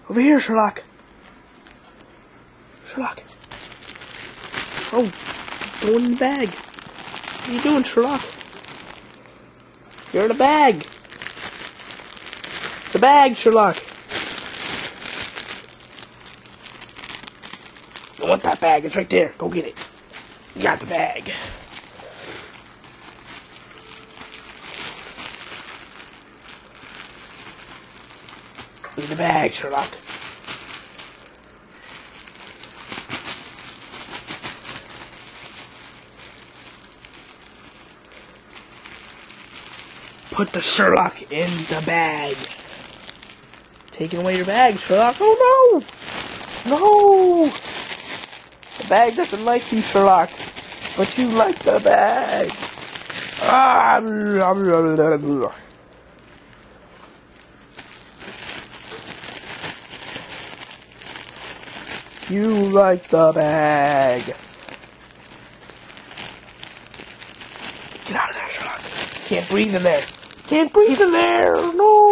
Over here, Sherlock. Sherlock. Oh, go in the bag. What are you doing, Sherlock? You're in a bag. The bag, Sherlock. I want that bag. It's right there. Go get it. You got the bag. In the bag, Sherlock. Put the Sherlock in the bag. Taking away your bag, Sherlock. Oh no! No! The bag doesn't like you, Sherlock. But you like the bag. Ah, blah, blah, blah, blah. You like the bag. Get out of there, Sherlock. Can't breathe in there. Can't breathe in there. No.